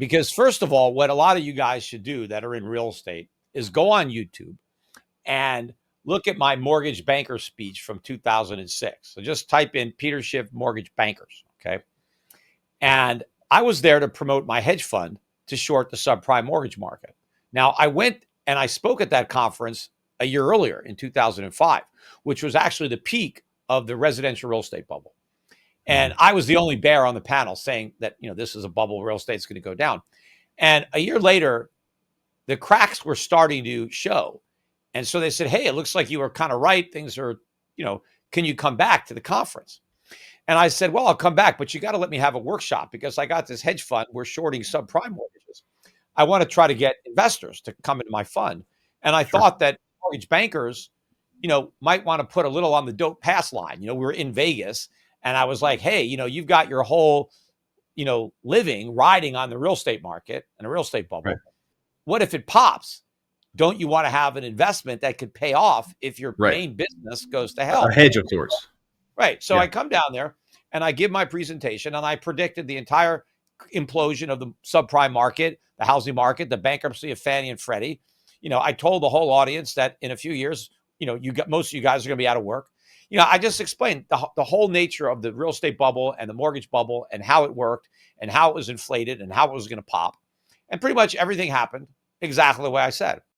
Because first of all, what a lot of you guys should do that are in real estate is go on YouTube and look at my mortgage banker speech from 2006. So just type in Peter Schiff mortgage bankers. Okay. And I was there to promote my hedge fund to short the subprime mortgage market. Now, I went and I spoke at that conference a year earlier in 2005, which was actually the peak of the residential real estate bubble. And I was the only bear on the panel saying that, this is a bubble, real estate's going to go down. And a year later, the cracks were starting to show. And so they said, hey, it looks like you were kind of right. Things are, can you come back to the conference? And I said, well, I'll come back, but you got to let me have a workshop because I got this hedge fund. We're shorting subprime mortgages. I want to try to get investors to come into my fund. And I thought that mortgage bankers, might want to put a little on the don't pass line. We were in Vegas and I was like, hey, you've got your whole, living riding on the real estate market and a real estate bubble. Right. What if it pops? Don't you want to have an investment that could pay off if your main business goes to hell? A hedge, of course. Right. So I come down there and I give my presentation and I predicted the entire implosion of the subprime market, the housing market, the bankruptcy of Fannie and Freddie. I told the whole audience that in a few years, most of you guys are going to be out of work. I just explained the whole nature of the real estate bubble and the mortgage bubble and how it worked and how it was inflated and how it was going to pop. And pretty much everything happened exactly the way I said.